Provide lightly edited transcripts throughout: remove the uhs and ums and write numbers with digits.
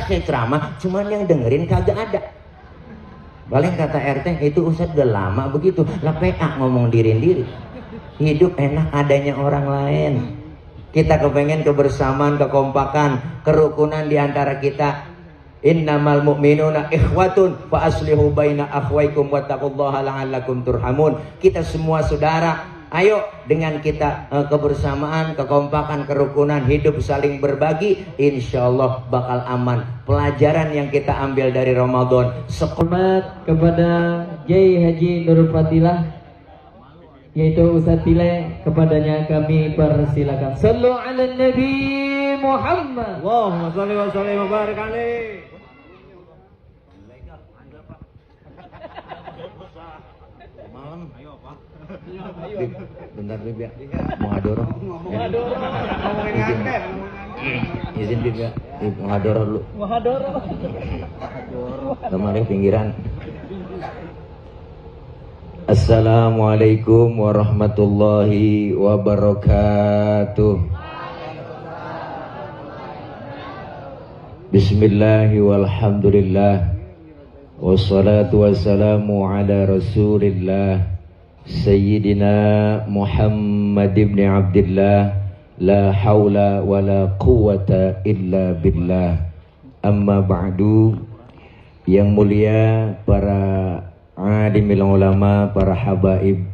enak saya ceramah, cuman yang dengerin kagak ada. Paling kata RT, itu Ustadz udah lama begitu. Lah PA ngomong diri. Hidup enak adanya orang lain. Kita kepengen kebersamaan, kekompakan, kerukunan di antara kita. Innamal mu'minuna ikhwatun fa aslihu baina akhwaikum wattaqullaha la'allakum turhamun. Kita semua saudara. Ayo dengan kita kebersamaan, kekompakan, kerukunan, hidup saling berbagi, insya Allah bakal aman. Pelajaran yang kita ambil dari Ramadan. Selamat kepada Kiai Haji Nurul Fadilah, yaitu Ustadz Tile, kepadanya kami persilakan. Sallu ala Nabi Muhammad. Allahumma sholli wa sallim wa barik alaihi. Malam, ayo Pak. Bentar Bib ya. Muhadoroh. Izin Bib ya. Muhadoroh dulu. Muhadoroh. Kemarin pinggiran. Assalamualaikum warahmatullahi wabarakatuh. Bismillahi walhamdulillah. Wassalatu wassalamu ala rasulillah Sayyidina Muhammad ibn Abdillah. La hawla wa la quwata illa billah. Amma ba'du. Yang mulia para alimil ulama, para habaib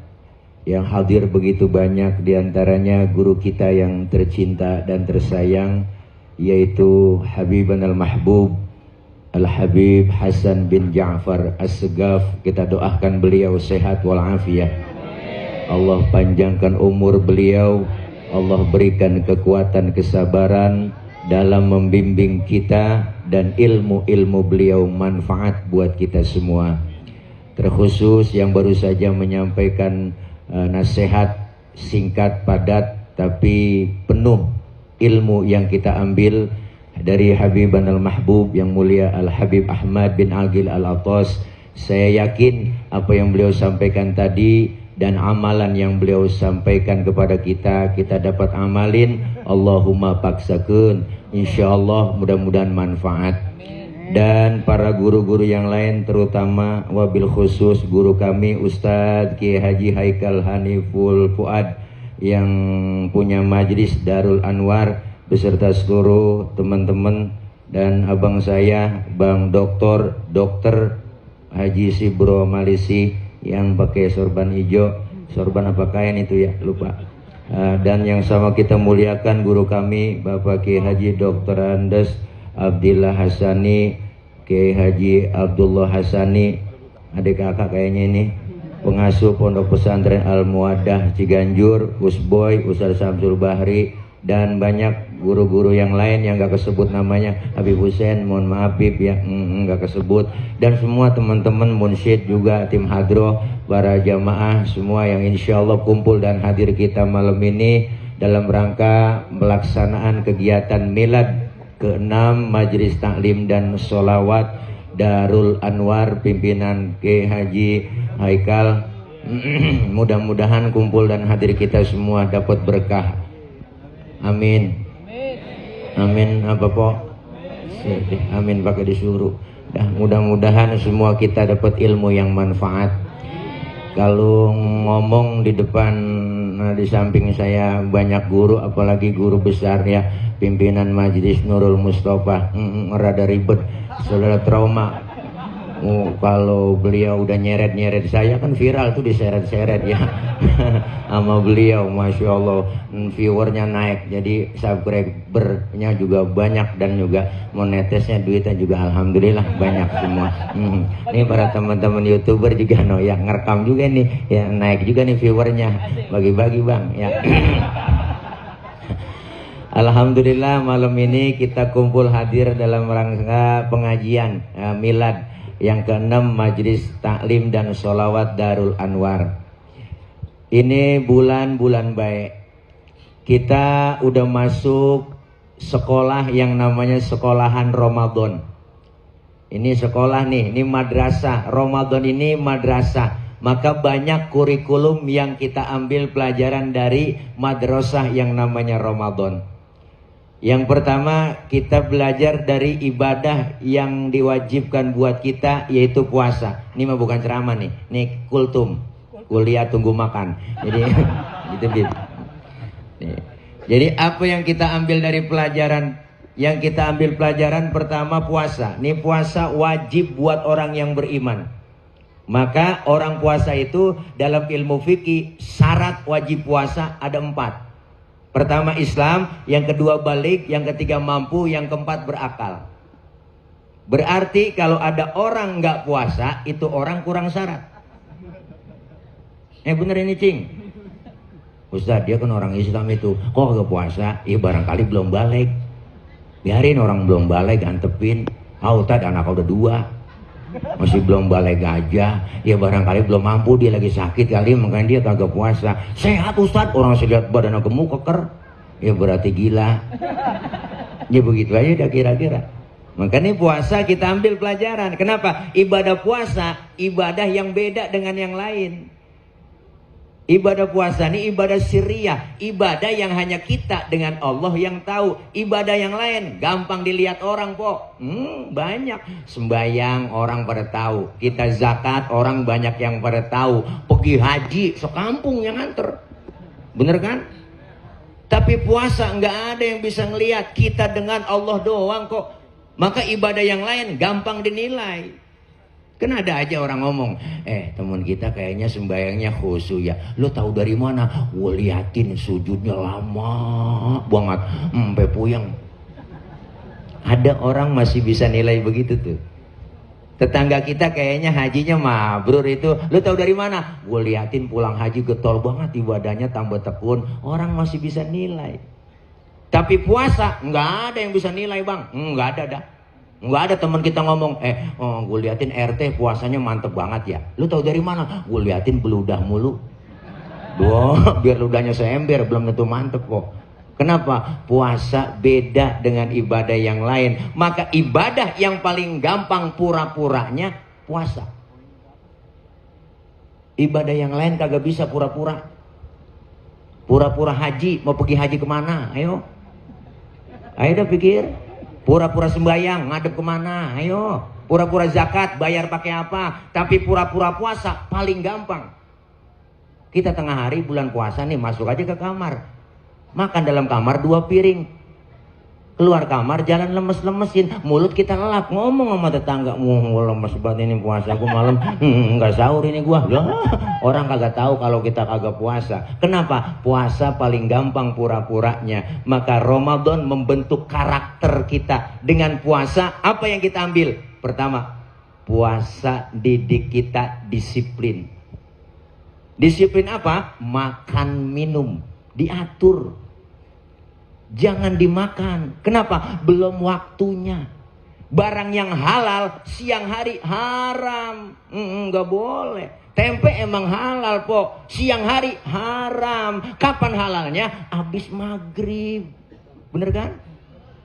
yang hadir begitu banyak, diantaranya guru kita yang tercinta dan tersayang, yaitu Habiban al-Mahbub Al-Habib Hasan bin Ja'far As-Segaf. Kita doakan beliau sehat walafiat. Allah panjangkan umur beliau, Allah berikan kekuatan, kesabaran dalam membimbing kita, dan ilmu-ilmu beliau manfaat buat kita semua. Terkhusus yang baru saja menyampaikan nasihat singkat, padat, tapi penuh ilmu yang kita ambil dari Habiban al-Mahbub yang mulia Al-Habib Ahmad bin Agil Al-Atas. Saya yakin apa yang beliau sampaikan tadi dan amalan yang beliau sampaikan kepada kita, kita dapat amalin. Allahumma paksakeun, insyaallah mudah-mudahan manfaat. Dan para guru-guru yang lain, terutama wabil khusus guru kami Ustadz Kiai Haji Haikal Haniful Fuad yang punya majlis Darul Anwar beserta seluruh teman-teman, dan abang saya Bang Dokter Haji Sibro Malisi yang pakai sorban hijau, sorban apa kain itu ya, lupa. Dan yang sama kita muliakan guru kami Bapak Kiai Haji Dr. Andes Abdillah Hasani, Kiai Haji Abdullah Hasani, adik kakak kayaknya ini, pengasuh Pondok Pesantren Al-Muwaddah Ciganjur, Usboy, Ustaz Samsul Bahri, dan banyak guru-guru yang lain yang gak kesebut namanya. Habib Hussein, mohon maaf Bib ya, gak kesebut. Dan semua teman-teman munsyid juga, tim hadroh, para jamaah semua yang insya Allah kumpul dan hadir kita malam ini dalam rangka melaksanaan kegiatan milad ke-6 Majelis Taklim dan Sholawat Darul Anwar pimpinan Kiai Haji Haikal. Mudah-mudahan kumpul dan hadir kita semua dapat berkah. Amin. Amin apa po? Amin pakai disuruh. Mudah-mudahan semua kita dapat ilmu yang manfaat. Kalau ngomong di depan, di samping saya banyak guru, apalagi guru besar ya, pimpinan Majelis Nurul Mustafa, rada ribet, saudara trauma. Kalau beliau udah nyeret-nyeret saya kan viral tuh, diseret-seret ya sama beliau, masya Allah, viewernya naik, jadi subscribernya juga banyak, dan juga monetisnya, duitnya juga alhamdulillah banyak semua. Ini para teman-teman youtuber juga ya ngerekam juga nih ya, naik juga nih viewernya, bagi-bagi bang ya. Alhamdulillah malam ini kita kumpul hadir dalam rangka pengajian milad yang ke-6 Majelis Taklim dan Sholawat Darul Anwar. Ini bulan-bulan baik. Kita udah masuk sekolah yang namanya sekolahan Ramadan. Ini sekolah nih, ini madrasah. Ramadan ini madrasah. Maka banyak kurikulum yang kita ambil pelajaran dari madrasah yang namanya Ramadan. Yang pertama, kita belajar dari ibadah yang diwajibkan buat kita, yaitu puasa. Ini mah bukan ceramah nih, ini kultum, kuliah tunggu makan. Jadi gitu gitu. Jadi apa yang kita ambil dari pelajaran? Yang kita ambil pelajaran pertama puasa. Ini puasa wajib buat orang yang beriman. Maka orang puasa itu dalam ilmu fikih syarat wajib puasa ada 4. Pertama Islam, yang kedua balik, yang ketiga mampu, yang keempat berakal. Berarti kalau ada orang nggak puasa, itu orang kurang syarat. Bener ini cing. Ustaz, dia kan orang Islam itu, kok nggak puasa? Ya barangkali belum balik. Biarin orang belum balik, antepin. Ustaz, anak udah 2. Masih belum balik aja. Ya barangkali belum mampu, dia lagi sakit kali, makanya dia kagak puasa. Sehat Ustaz, orang saya lihat badan gemuk keker. Ya berarti gila. Ya begitu aja dah kira-kira. Makanya puasa kita ambil pelajaran. Kenapa? Ibadah puasa ibadah yang beda dengan yang lain. Ibadah puasa ini ibadah sirriyah, ibadah yang hanya kita dengan Allah yang tahu. Ibadah yang lain gampang dilihat orang po. Banyak. Sembayang orang pada tahu. Kita zakat orang banyak yang pada tahu. Pergi haji sekampung yang nganter. Bener kan? Tapi puasa nggak ada yang bisa ngelihat. Kita dengan Allah doang kok. Maka ibadah yang lain gampang dinilai. Kan ada aja orang ngomong, teman kita kayaknya sembayangnya khusyuk ya. Lo tahu dari mana? Gue liatin sujudnya lama banget, sampai puyeng. Ada orang masih bisa nilai begitu tuh. Tetangga kita kayaknya hajinya mabrur itu. Lo tahu dari mana? Gue liatin pulang haji getol banget ibadahnya, tambah tekun. Orang masih bisa nilai. Tapi puasa nggak ada yang bisa nilai bang, nggak ada dah. Nggak ada teman kita ngomong, gue liatin RT puasanya mantep banget ya. Lu tahu dari mana? Gue liatin beludah mulu. Biar ludahnya seember, belum tentu mantep kok. Kenapa? Puasa beda dengan ibadah yang lain. Maka ibadah yang paling gampang pura-puranya puasa. Ibadah yang lain kagak bisa pura-pura. Pura-pura haji, mau pergi haji kemana? Ayo dah pikir. Pura-pura sembahyang, ngadep kemana? Ayo. Pura-pura zakat, bayar pakai apa? Tapi pura-pura puasa paling gampang. Kita tengah hari bulan puasa nih, masuk aja ke kamar. Makan dalam kamar 2 piring. Keluar kamar jalan lemes-lemesin. Mulut kita lelap. Ngomong sama tetangga. Lemes banget ini puasa. Aku malam nggak sahur ini gua. Orang kagak tahu kalau kita kagak puasa. Kenapa? Puasa paling gampang pura-puranya. Maka Ramadan membentuk karakter kita. Dengan puasa apa yang kita ambil? Pertama, puasa didik kita disiplin. Disiplin apa? Makan minum diatur. Jangan dimakan. Kenapa? Belum waktunya. Barang yang halal siang hari haram. Nggak boleh. Tempe emang halal po. Siang hari haram. Kapan halalnya? Habis maghrib. Bener kan?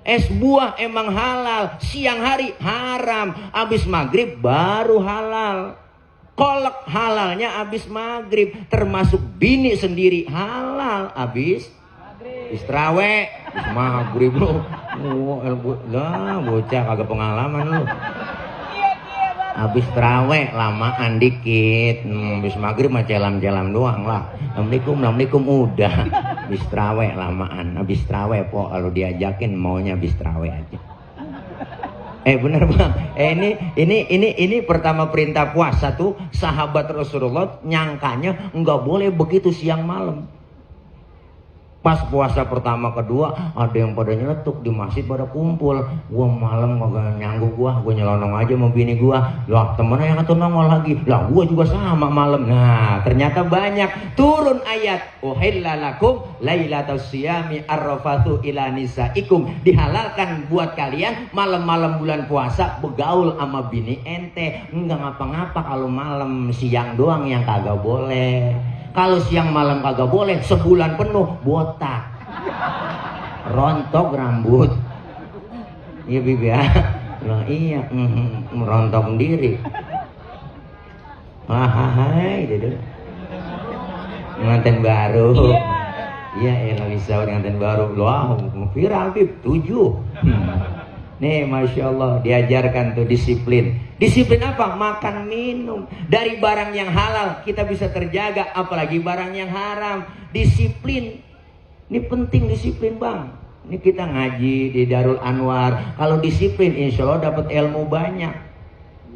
Es buah emang halal. Siang hari haram. Habis maghrib baru halal. Kolak halalnya habis maghrib. Termasuk bini sendiri halal habis istrawek, maghrib lu. Lah bocah kagak pengalaman lu. Habis trawek lamaan dikit. Habis maghrib mah jalan-jalan doang lah. Assalamualaikum udah. Habis trawek lamaan. Habis trawek po kalau diajakin maunya habis trawek aja. Bener bang. Ini pertama perintah puasa tuh sahabat Rasulullah nyangkanya nggak boleh begitu siang malam. Pas puasa pertama kedua ada yang pada nyeletuk di masjid pada kumpul. Gua malam kagak nyanggup gua nyelonong aja sama bini gua. Lah temennya yang satu nongol lagi. Lah gua juga sama malam. Nah ternyata banyak turun ayat uhilla lakum lailatus siyami arrafatu ila nisaikum. Dihalalkan buat kalian malam-malam bulan puasa begaul sama bini ente. Enggak ngapa-ngapa kalau malam, siang doang yang kagak boleh. Kalau siang malam kagak boleh, sebulan penuh botak, rontok rambut. Iya bibi ya, nah iya, merontok sendiri. Hai, dede, nganten baru. Iya, elah bisa pengantin baru. Wah, viral Bib 7. Nih, Masya Allah, diajarkan tuh disiplin. Disiplin apa? Makan, minum. Dari barang yang halal kita bisa terjaga, apalagi barang yang haram. Disiplin. Ini penting disiplin, Bang. Ini kita ngaji di Darul Anwar. Kalau disiplin, insya Allah dapat ilmu banyak.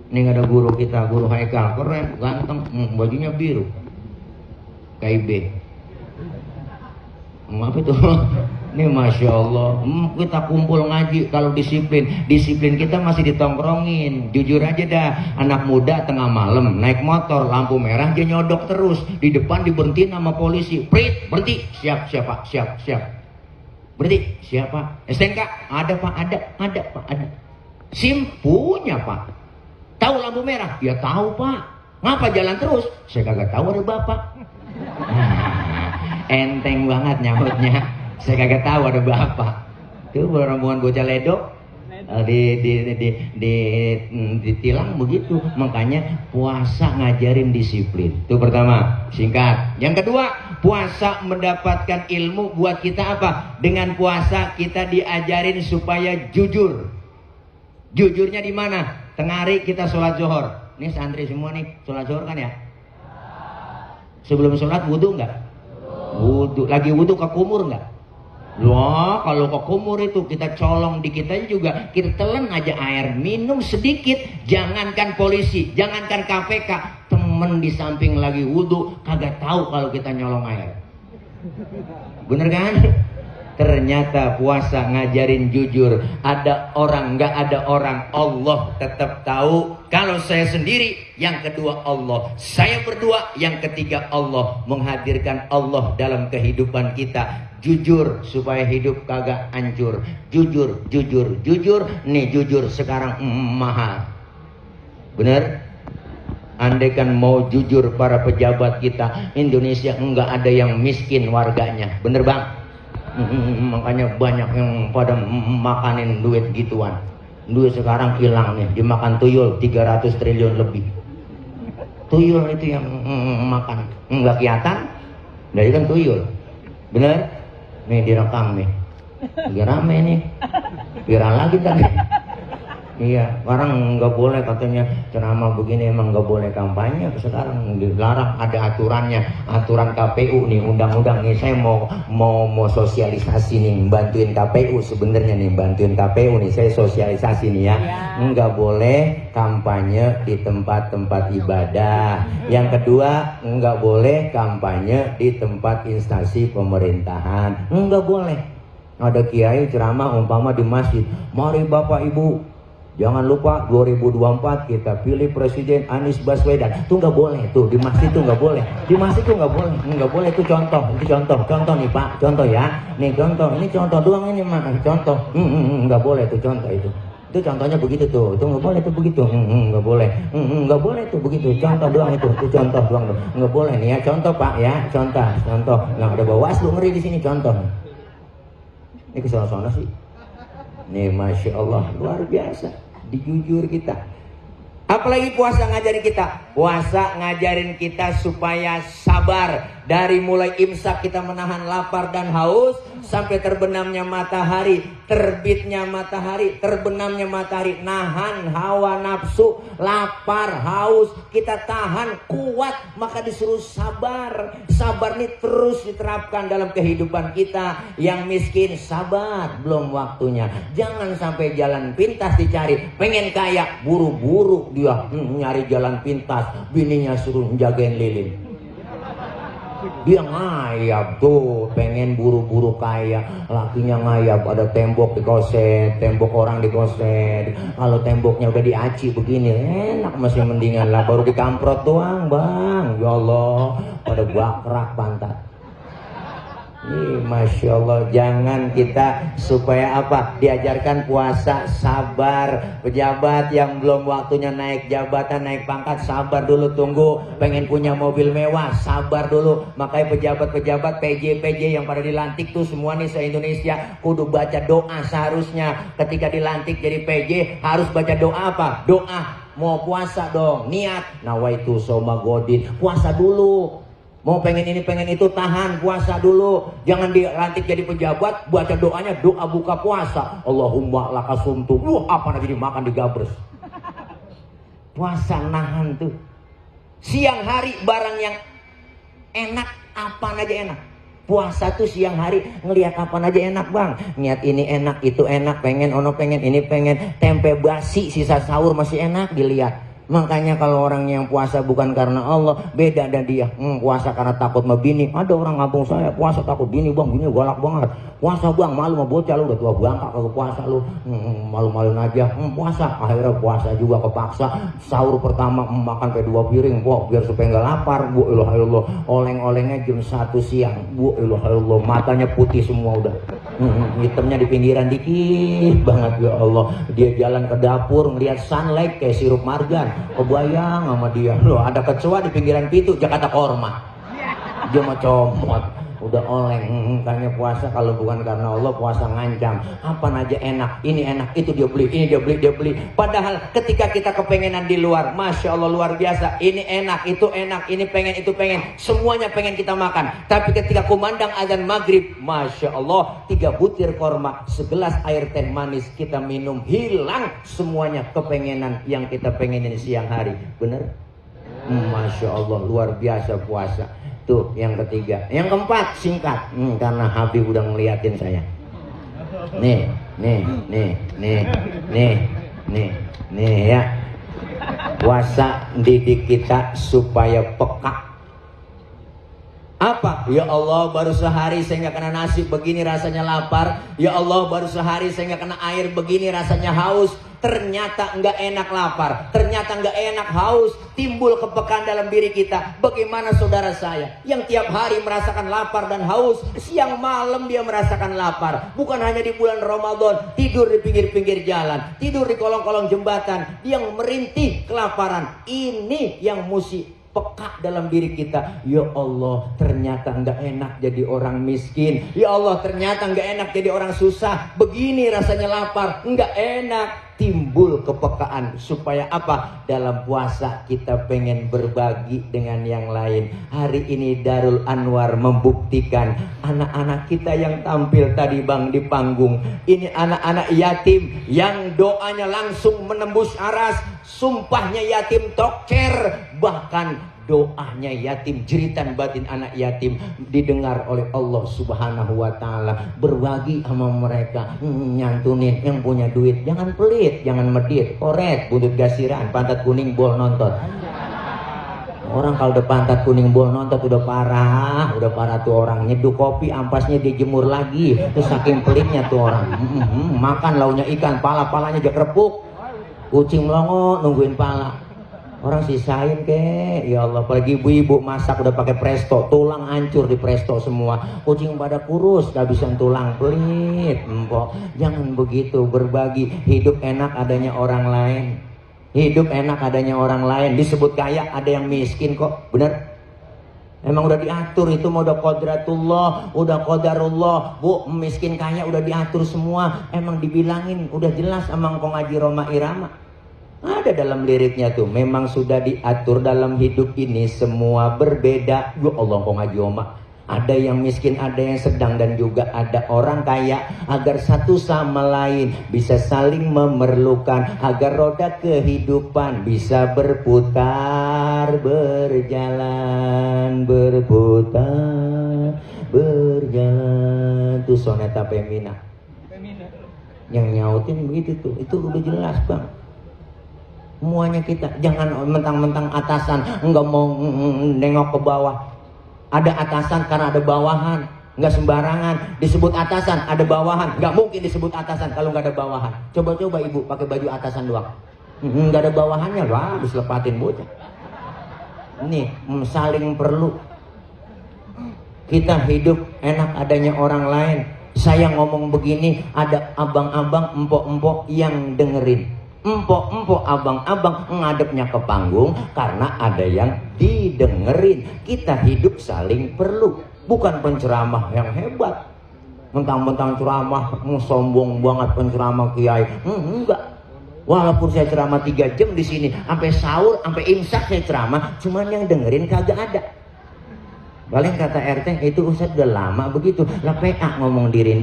Ini ada guru kita, Guru Haikal. Keren, ganteng, bajunya biru. KIB. Apa itu? Ini Masya Allah, kita kumpul ngaji. Kalau disiplin kita masih ditongkrongin. Jujur aja dah, anak muda tengah malam naik motor, lampu merah dia nyodok terus. Di depan diberhentiin sama polisi. Prit, berhenti. Siap Pak, siap. Berhenti, siapa? STNK? Ada Pak, ada Pak, ada. SIM punya Pak. Tahu lampu merah? Ya tahu Pak. Ngapa jalan terus? Saya kagak tahu, ada Bapak. Enteng banget nyautnya. Saya kagak tahu, ada Bapak. Itu rombongan bocah ledok ditilang begitu. Makanya puasa ngajarin disiplin. Itu pertama, singkat. Yang kedua, puasa mendapatkan ilmu buat kita apa? Dengan puasa kita diajarin supaya jujur. Jujurnya di mana? Tengah hari kita sholat zuhur. Ini santri semua nih sholat zuhur kan ya? Sebelum sholat wudhu nggak? Wudhu. Lagi wudhu ke kumur nggak? Wah, kalau ke kumur itu kita colong dikit aja juga, kita telan aja air, minum sedikit. Jangankan polisi, jangankan KPK, temen di samping lagi wudhu kagak tahu kalau kita nyolong air. Bener kan? Ternyata puasa ngajarin jujur. Ada orang, nggak ada orang, Allah tetap tahu. Kalau saya sendiri, yang kedua Allah. Saya berdua, yang ketiga Allah. Menghadirkan Allah dalam kehidupan kita. Jujur supaya hidup kagak hancur. Jujur. Nih jujur sekarang mahal. Bener? Andaikan mau jujur para pejabat kita, Indonesia enggak ada yang miskin warganya. Bener Bang? Makanya banyak yang pada makanin duit gituan. Duit sekarang hilang nih, dimakan tuyul 300 triliun lebih. Tuyul itu yang makan, nggak kelihatan, dari kan tuyul. Bener? Nih direkam nih, lagi rame nih, viral lagi tadi. Iya, orang nggak boleh katanya ceramah begini, emang nggak boleh kampanye. Sekarang dilarang, ada aturannya, aturan KPU nih, undang-undang nih. Saya mau sosialisasi nih, bantuin KPU sebenarnya nih, bantuin KPU nih. Saya sosialisasi nih ya, nggak boleh kampanye di tempat-tempat ibadah. Yang kedua, nggak boleh kampanye di tempat instansi pemerintahan, nggak boleh. Ada kiai ceramah umpama di masjid, mari Bapak Ibu, jangan lupa 2024 kita pilih Presiden Anies Baswedan. Itu nggak boleh tuh, di masjid tuh nggak boleh. Di masjid tuh nggak boleh. Itu contoh nih Pak, contoh ya. Nih contoh, ini contoh doang ini mah, contoh. Nggak boleh tuh contoh itu. Itu contohnya begitu tuh, itu nggak boleh tuh begitu. Nggak boleh, nggak boleh tuh begitu. Contoh doang itu contoh doang tuh. Nggak boleh nih ya, contoh Pak ya, contoh. Nah ada Bawaslu ngeri di sini contoh. Ini kesana-sana sih. Nih Masya Allah, luar biasa. Dijujur kita. Apalagi puasa ngajarin kita. Puasa ngajarin kita supaya sabar. Dari mulai imsak kita menahan lapar dan haus, sampai terbenamnya matahari, terbitnya matahari, terbenamnya matahari. Nahan hawa nafsu, lapar, haus, kita tahan, kuat. Maka disuruh sabar. Sabar ini terus diterapkan dalam kehidupan kita. Yang miskin sabar, belum waktunya. Jangan sampai jalan pintas dicari. Pengen kaya, buru-buru dia nyari jalan pintas. Bininya suruh jagain lilin. Dia ngayap tuh, pengen buru-buru kaya. Lakinya ngayap, ada tembok dikoset, tembok orang dikoset. Kalau temboknya udah diaci begini, enak, masih mendingan lah. Baru dikamprot doang Bang. Ya Allah, pada bakrak pantat. Masya Allah, jangan kita supaya apa? Diajarkan puasa, sabar. Pejabat yang belum waktunya naik jabatan, naik pangkat, sabar dulu, tunggu. Pengen punya mobil mewah, sabar dulu. Makanya pejabat-pejabat PJ yang pada dilantik tuh semua nih se-Indonesia kudu baca doa seharusnya. Ketika dilantik jadi PJ harus baca doa apa? Doa mau puasa dong, niat nawaitu soma godin, puasa dulu. Mau pengen ini pengen itu, tahan, puasa dulu. Jangan dilantik jadi pejabat, baca doanya doa buka puasa. Allahumma lakasumtu. Wah, apa nanti dimakan digabres. Puasa nahan tuh. Siang hari barang yang enak, apa aja enak. Puasa tuh siang hari ngelihat apa aja enak bang. Niat ini enak, itu enak, pengen ono pengen, ini pengen. Tempe basi sisa sahur masih enak dilihat. Makanya kalau orang yang puasa bukan karena Allah, beda dan dia. Puasa karena takut sama bini. Ada orang kampung saya puasa takut bini bang, bini galak banget. Puasa bang, malu sama bocah lu, udah tua bangka kalau puasa lu. Malu-maluin aja. Puasa, akhirnya puasa juga kepaksa. Sahur pertama makan kayak 2 piring, biar supaya nggak lapar. Bu ilah ilah, oleng-olengnya jam 1 siang. Bu ilah ilah, matanya putih semua udah. Hitamnya di pinggiran dikit banget ya Allah. Dia jalan ke dapur ngeliat sunlight kayak sirup margan. Kebayang sama dia. Loh, ada kecoa di pinggiran pintu Jakarta Korma. Dia mau comot. Udah oleng. Kayaknya puasa kalau bukan karena Allah, puasa ngancam. Apa aja enak, ini enak, itu dia beli, ini dia beli, dia beli. Padahal ketika kita kepengenan di luar, Masya Allah luar biasa. Ini enak, itu enak, ini pengen, itu pengen. Semuanya pengen kita makan. Tapi ketika kumandang azan maghrib, Masya Allah, 3 butir korma, segelas air teh manis kita minum, hilang semuanya kepengenan yang kita pengenin siang hari. Bener? Masya Allah luar biasa puasa. Tuh yang ketiga. Yang keempat singkat, karena Habib udah ngeliatin saya. Nih ya. Puasa didik kita supaya peka. Apa? Ya Allah baru sehari saya nggak kena nasi, begini rasanya lapar. Ya Allah baru sehari saya nggak kena air, begini rasanya haus. Ternyata nggak enak lapar, ternyata nggak enak haus. Timbul kepekaan dalam diri kita. Bagaimana saudara saya yang tiap hari merasakan lapar dan haus, siang malam dia merasakan lapar. Bukan hanya di bulan Ramadan, tidur di pinggir-pinggir jalan, tidur di kolong-kolong jembatan, dia merintih kelaparan. Ini yang mesti peka dalam diri kita. Ya Allah ternyata nggak enak jadi orang miskin. Ya Allah ternyata nggak enak jadi orang susah. Begini rasanya lapar, nggak enak. Timbul kepekaan supaya apa? Dalam puasa kita pengen berbagi dengan yang lain. Hari ini Darul Anwar membuktikan anak-anak kita yang tampil tadi bang di panggung. Ini anak-anak yatim yang doanya langsung menembus aras. Sumpahnya yatim toker, bahkan doanya yatim, jeritan batin anak yatim didengar oleh Allah Subhanahu wa taala. Berbagi sama mereka, nyantunin yang punya duit, jangan pelit, jangan medit, koret, buntut gasiran, pantat kuning bol nonton. Orang kalau udah pantat kuning bol nonton udah parah tuh orang. Nyeduh kopi ampasnya dijemur lagi, terus saking pelitnya tuh orang. Makan launya ikan, pala-palanya aja kerepuk. Kucing melongo nungguin pala. Orang sisain kek, ya Allah. Apalagi ibu-ibu masak udah pakai presto, tulang hancur di presto semua. Kucing pada kurus, kehabisan tulang, pelit. Empok, jangan begitu. Berbagi, hidup enak adanya orang lain. Hidup enak adanya orang lain. Disebut kaya, ada yang miskin kok, bener? Emang udah diatur itu, mau udah qadratullah, udah qadarullah. Bu, miskin kaya udah diatur semua. Emang dibilangin, udah jelas emang kok ngaji Roma Irama. Ada dalam liriknya tuh, memang sudah diatur dalam hidup ini semua berbeda. Ya Allah kok ngaji Oma. Ada yang miskin, ada yang sedang, dan juga ada orang kaya. Agar satu sama lain bisa saling memerlukan, agar roda kehidupan bisa berputar, berjalan, berputar, berjalan. Tuh soneta Pemina yang nyautin begitu tuh. Itu udah jelas bang. Semuanya kita jangan mentang-mentang atasan nggak mau nengok ke bawah. Ada atasan karena ada bawahan, nggak sembarangan disebut atasan. Ada bawahan, nggak mungkin disebut atasan kalau nggak ada bawahan. Coba-coba ibu pakai baju atasan doang, nggak ada bawahannya, wah habis lepatin bocah. Ini saling perlu. Kita hidup enak adanya orang lain. Saya ngomong begini, ada abang-abang, empok-empok yang dengerin. Empok-empok, abang-abang ngadepnya ke panggung karena ada yang didengerin. Kita hidup saling perlu, bukan penceramah yang hebat. Mentang-mentang ceramah, sombong banget penceramah kiai. Enggak. Walaupun saya ceramah 3 jam di sini, sampai sahur, sampai imsak saya ceramah, cuman yang dengerin kagak ada. Paling kata RT itu Ustaz udah lama begitu. Lah PA ngomong diri.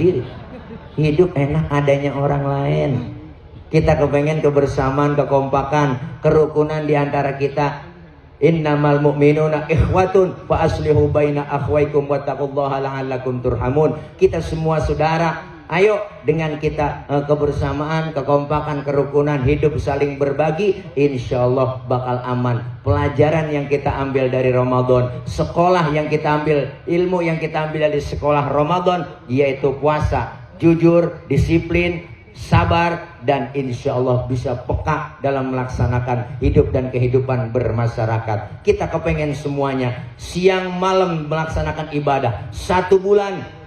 Hidup enak adanya orang lain. Kita kepengen kebersamaan, kekompakan, kerukunan di antara kita. Innamal mu'minuna ikhwatun fa aslihu baina akhwaikum wattaqullaha la'allakum turhamun. Kita semua saudara. Ayo dengan kita kebersamaan, kekompakan, kerukunan, hidup saling berbagi, insya Allah bakal aman. Pelajaran yang kita ambil dari Ramadan, sekolah yang kita ambil, ilmu yang kita ambil dari sekolah Ramadan, yaitu puasa, jujur, disiplin, sabar, dan insya Allah bisa peka dalam melaksanakan hidup dan kehidupan bermasyarakat. Kita kepengen semuanya siang malam melaksanakan ibadah 1 bulan.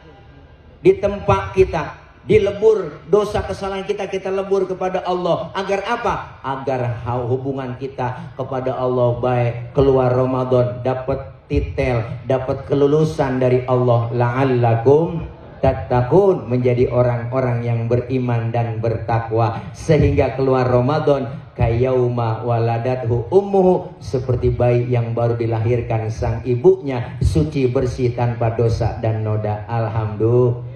Di tempat kita dilebur dosa kesalahan kita lebur kepada Allah. Agar apa? Agar hubungan kita kepada Allah baik. Keluar Ramadan dapat titel, dapat kelulusan dari Allah. La'allakum tattaqun, menjadi orang-orang yang beriman dan bertakwa. Sehingga keluar Ramadan kayauma waladathu ummuhu, seperti bayi yang baru dilahirkan sang ibunya, suci bersih tanpa dosa dan noda. Alhamdulillah.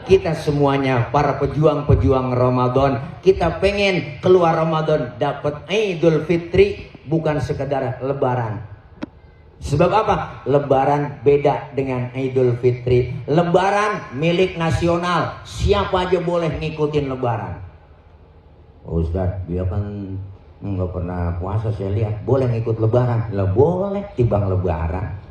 Kita semuanya para pejuang-pejuang Ramadan, kita pengen keluar Ramadan dapat Idul Fitri, bukan sekedar lebaran. Sebab apa? Lebaran beda dengan Idul Fitri. Lebaran milik nasional, siapa aja boleh ngikutin lebaran. Ustaz, dia kan nggak pernah puasa, saya lihat boleh ngikut lebaran. Lah boleh, timbang lebaran.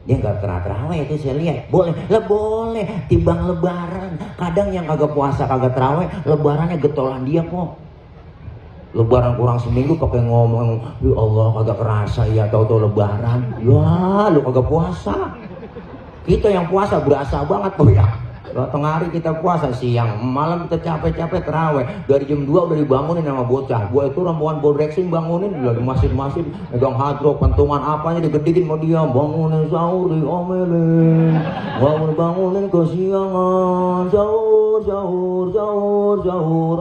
Dia nggak terawih itu saya lihat, boleh. Lah boleh, timbang lebaran. Kadang yang kagak puasa kagak terawih, lebarannya getolan dia kok. Lebaran kurang seminggu pakai ngomong, ya Allah kagak kerasa ya, tahu-tahu lebaran. Ya lu kagak puasa. Kita yang puasa berasa banget kok ya. Tengah hari kita puasa, siang malam kita capek-capek terawih. Dari jam 2 udah dibangunin sama bocah. Gua itu rombongan bodrexing bangunin udah di masjid-masjid, megang hadroh, pentungan apanya digedikin mau dia. Bangunin sahur diomelin, bangunin kesiangan. Sahur,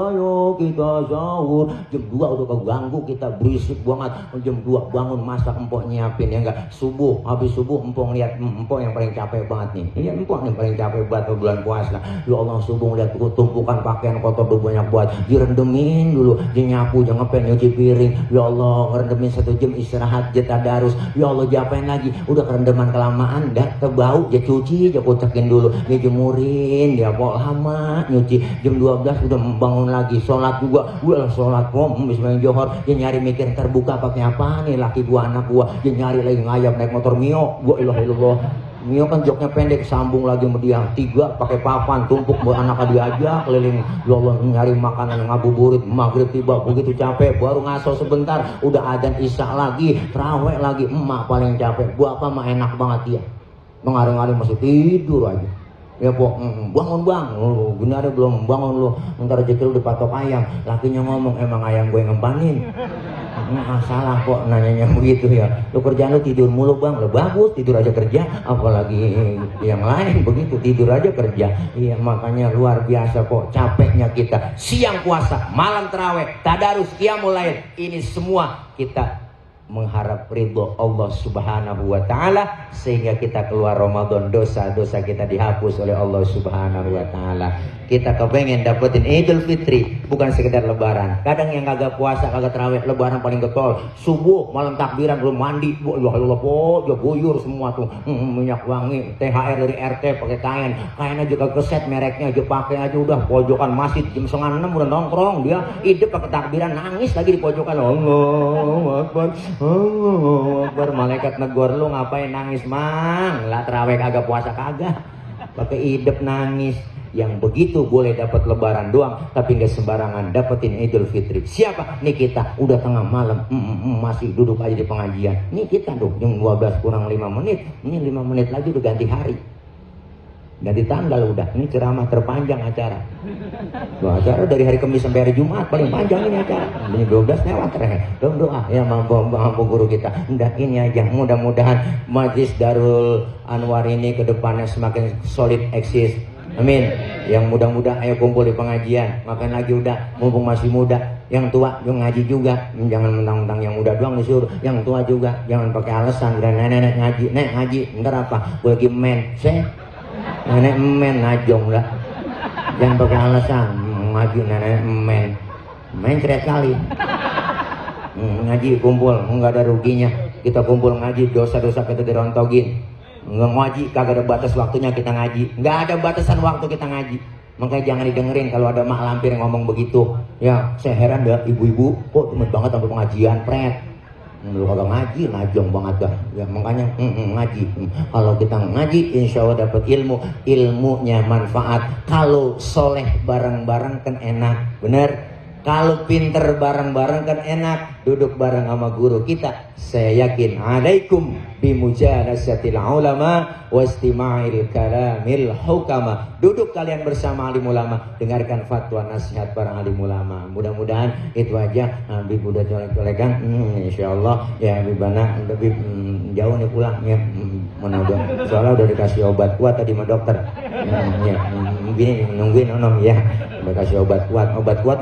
ayo kita sahur. Jam 2 udah keganggu, kita berisik banget. Jam 2 bangun masak, empok nyiapin ya enggak. Subuh, habis subuh empok lihat empok yang paling capek banget nih. Iya, empok yang paling capek banget bulan puasa. Ya Allah, subuh lihat tumpukan pakaian kotor udah banyak buat, direndemin dulu, dinyapu, jangan ngepel, nyuci piring. Ya Allah, ngerendemin 1 jam istirahat, dia tadarus. Ya Allah, diapain lagi? Udah kerendeman kelamaan, dah terbau, dia cuci, dia kocakin dulu, dia jemurin, dia bawa lama nyuci. Jam 12 udah bangun lagi, sholat juga. Gua sholat bismillah johor, dia nyari mikir terbuka pakai apa nih laki gua, anak gua. Dia nyari lagi ngayap naik motor Mio. Gua ilah Mio kan joknya pendek, sambung lagi sama dia 3 pakai papan, tumpuk buat anak dia aja keliling. Ya Allah, nyari makanan ngabuburit. Maghrib tiba, begitu capek baru ngaso sebentar, udah adzan isya lagi, terawih lagi. Emak paling capek, bapak mah enak banget dia, mengaring-aring masih tidur aja. Ya pok, bangun bang, gini ada belum bangun lu, ntar rezeki lu dipatok ayam. Lakinya ngomong, emang ayam gue ngempanin. Salah kok nanyanya begitu ya. Lu kerjaan lu tidur mulu bang, lu bagus tidur aja kerja, apalagi yang lain begitu tidur aja kerja. Iya, makanya luar biasa kok capeknya kita. Siang puasa, malam terawih, tadarus, qiyamul lail, ini semua kita mengharap ridho Allah Subhanahu wa taala, sehingga kita keluar Ramadan dosa-dosa kita dihapus oleh Allah Subhanahu wa taala. Kita kepengen dapetin Idul Fitri, bukan sekedar lebaran. Kadang yang kagak puasa, kagak terawih, lebaran paling getol. Subuh malam takbiran belum mandi, ya Allah po, ya guyur semua tuh. Minyak wangi, THR dari RT pakai kain aja kagak keset mereknya aja pakai aja udah. Pojokan masjid jam 5:30 udah nongkrong dia, hidup pakai takbiran, nangis lagi di pojokan. Allahu Akbar. Oh, malaikat negor, lu ngapain nangis mang? Lah terawih kagak, puasa kagak, pakai idep nangis. Yang begitu boleh dapat lebaran doang, tapi nggak sembarangan dapetin Idul Fitri. Siapa? Nih kita udah tengah malam, masih duduk aja di pengajian. Nih kita dong jam 12 kurang 5 menit. Ini 5 menit lagi udah ganti hari, ganti tanggal udah. Ini ceramah terpanjang acara. Wah, acara dari hari Kamis sampai hari Jumat paling panjang ini acara. Ini 12 lewat terakhir. Doa ya mampu guru kita. Udah ini aja, mudah-mudahan Majlis Darul Anwar ini ke depannya semakin solid eksis. Amin. Yang muda-muda ayo kumpul di pengajian. Makan lagi udah, mumpung masih muda. Yang tua yang ngaji juga. Jangan mentang-mentang yang muda doang disuruh. Yang tua juga. Jangan pakai alasan. Dan nenek ngaji, nek ngaji. Ntar apa? Gue lagi men. Nenek men najong lah. Jangan pakai alasan. Ngaji nenek men. Main cerai kali. Ngaji kumpul, nggak ada ruginya. Kita kumpul ngaji, dosa-dosa kita dirontogin. Nggak ngaji, kagak ada batas waktunya kita ngaji. Nggak ada batasan waktu kita ngaji. Makanya jangan didengerin kalau ada mak lampir yang ngomong begitu. Ya, saya heran dah ibu-ibu, kok temen banget sampai pengajian, pret. Lu kagak ngaji, najong banget dah. Ya makanya ngaji. Kalau kita ngaji, insya Allah dapat ilmu. Ilmunya manfaat. Kalau soleh bareng-bareng kan enak, bener. Kalau pinter bareng-bareng kan enak. Duduk bareng sama guru kita. Saya yakin alaikum bimujalasatil ulama wastima'il kalamil hukama. Duduk kalian bersama alim ulama, dengarkan fatwa nasihat para alim ulama. Mudah-mudahan itu aja. Habib udah colek-colekan, insyaallah ya Habib Bana lebih jauh nih pulang ya. Mana udah, soalnya udah dikasih obat kuat tadi sama dokter. Ya, nungguin ya. Udah kasih obat kuat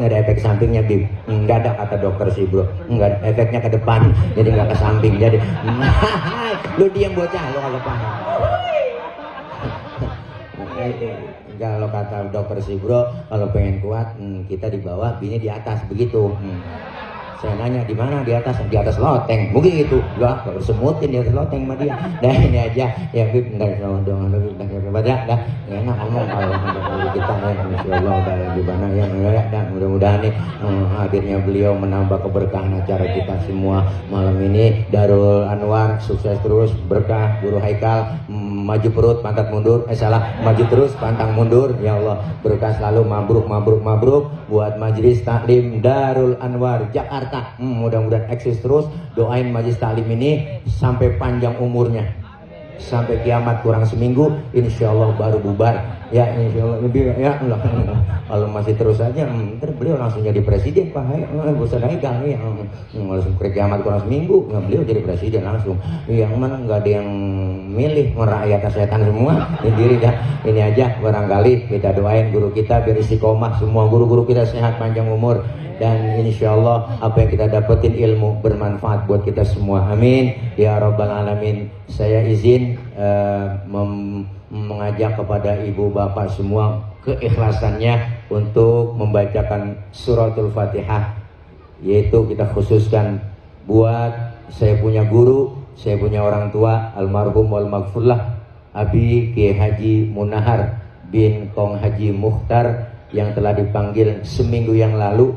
nggak ada efek sampingnya Bib. Nggak ada kata dokter sih bro. Nggak ada efeknya ke depan, jadi nggak ke samping. Jadi lu diam bocah, lu kagak paham. Kalau kata dokter sih bro, kalau pengen kuat kita di bawah, bini di atas begitu. Saya nanya di mana di atas loteng, mungkin itu gak semutin di atas loteng sama dia. Dah ini aja ya Bib, nggak dong dah enak ngomong kalau kita insyaallah udah gimana ya dan mudah-mudahan nih hadirnya beliau menambah keberkahan acara kita semua malam ini. Darul Anwar sukses terus, berkah. Guru Haikal maju perut pantat mundur, maju terus pantang mundur ya Allah, berkah selalu, mabruk buat majelis taklim Darul Anwar Jakarta. Mudah-mudahan eksis terus. Doain majelis taklim ini sampai panjang umurnya, sampai kiamat kurang seminggu insyaallah baru bubar ya, insyaallah lebih ya Allah. Kalau masih terus aja ntar beliau langsung jadi presiden Pak Bosan Haikal ya, langsung ke kiamat kurang seminggu beliau jadi presiden langsung. Yang mana nggak ada yang milih, rakyat setan semua sendiri dah. Ini aja barangkali kita doain guru kita biar istiqomah, semua guru-guru kita sehat panjang umur, dan insyaallah apa yang kita dapetin ilmu bermanfaat buat kita semua, amin ya rabbal alamin. Saya izin mengajak kepada ibu bapak semua keikhlasannya untuk membacakan suratul Fatihah, yaitu kita khususkan buat saya punya guru, saya punya orang tua almarhum wal maghfurlah Abi Kiai Haji Munahar bin Kong Haji Mukhtar yang telah dipanggil seminggu yang lalu.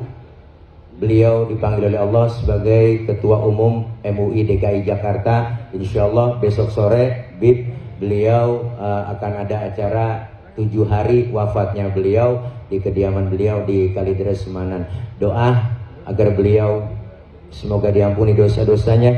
Beliau dipanggil oleh Allah sebagai Ketua Umum MUI DKI Jakarta. Insyaallah besok sore Bib beliau akan ada acara 7 hari wafatnya beliau di kediaman beliau di Kalideres Semanan. Doa agar beliau semoga diampuni dosa-dosanya,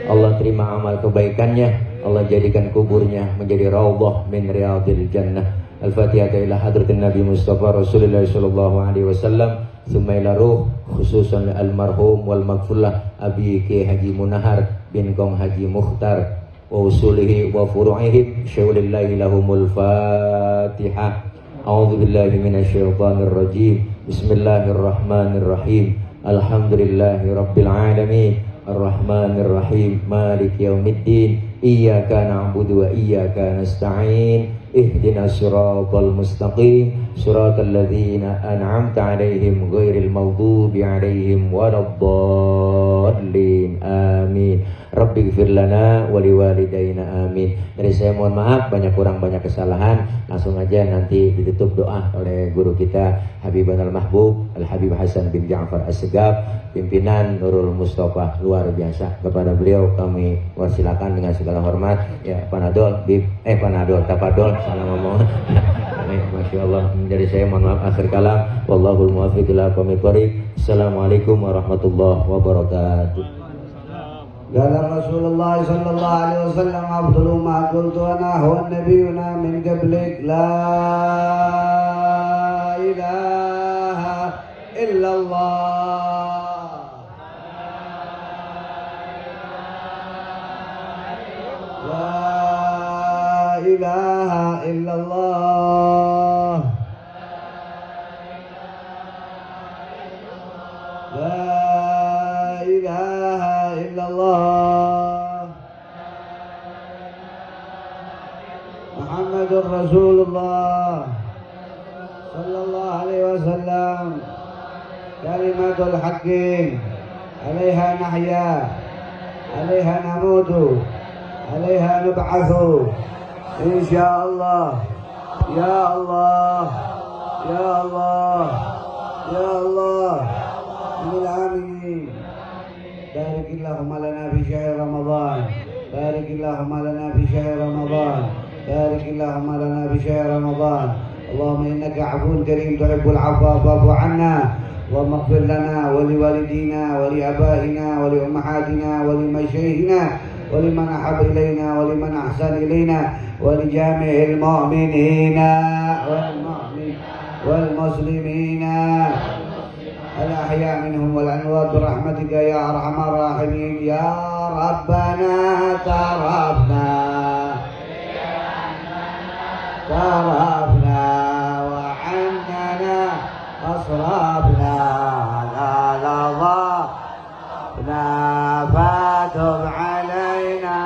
Allah terima amal kebaikannya, Allah jadikan kuburnya menjadi raudhah min riyadil jannah. Al-Fatihah ila hadratin Nabi Mustafa Rasulullah sallallahu alaihi wasallam, thumma ila ruh khususan almarhum wal maghfurlah Abi Kiai Haji Munahar bin Kong Haji Mukhtar wa usulihi wa furu'ihim syaulillahi lahumul Fatihah. A'udzu billahi minasyaitonir rajim. Bismillahirrahmanirrahim. Alhamdulillahi rabbil alamin. Ar-Rahmanir Rahim. Maliki yaumiddin. Iyyaka na'budu wa iyyaka nasta'in. Ihdinas siratal mustaqim. Siratal ladzina an'amta 'alaihim ghairil maghdubi 'alaihim waladdallin. Amin. Rabbighfir lana wa liwalidayna amin. Dari saya mohon maaf banyak kurang banyak kesalahan. Langsung aja nanti ditutup doa oleh guru kita Habibana al-Mahbub Al-Habib Hasan bin Ja'far As-Segaf, pimpinan Nurul Mustafa. Luar biasa, kepada beliau kami wasilakan dengan segala hormat ya. Panadol Bib Tapadol salah ngomong. Masya Allah. Dari saya mohon maaf akhir kalam. Wallahul muwaffiq ila aqwamit thoriq. Assalamualaikum warahmatullahi wabarakatuh. قال رسول الله صلى الله عليه وسلم أفضل ما قلت أنا هو نبينا من قبلك لا إله إلا الله لا إله إلا الله لا إله إلا الله محمد رسول الله صلى الله عليه وسلم كلمة الحق عليها نحيا عليها نموت عليها نبعث إن شاء الله يا الله يا الله يا الله من الآمين. بارك اللهم لنا في شهر رمضان بارك اللهم لنا في شهر رمضان بارك اللهم لنا في شهر رمضان. اللهم إنك عفو كريم تحب العفو فاعف عنا. اللهم اغفر لنا ولوالدينا ولآبائنا ولأمهاتنا ولمشايخنا ولمن أحب إلينا ولمن أحسن إلينا ولجميع المؤمنين والمسلمين الأحياء منهم والأموات برحمتك يا أرحم الراحمين. يا ربنا ترفنا وعننا أصرفنا على لظى فتب علينا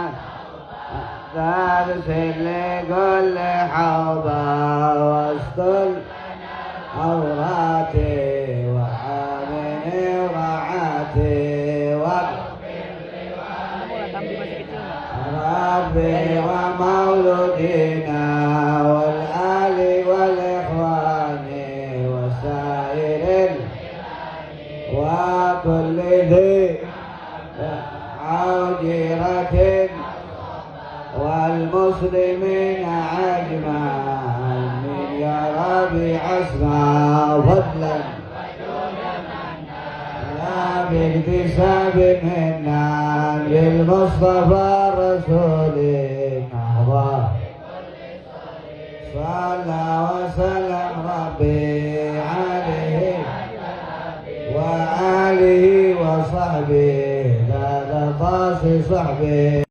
ترسل لكل حوضة واستر عوراتي وعامل رعاتي ربي ومولودنا والآل والإخوان وسائر وكل ذي عوجرة والمسلمين أجمعين يا ربي عصنا فضلا لا باكتساب منا بالمصطفى رسول نهضة صلى وسلم ربي عليه وآله وصحبه لا طاس صحبه.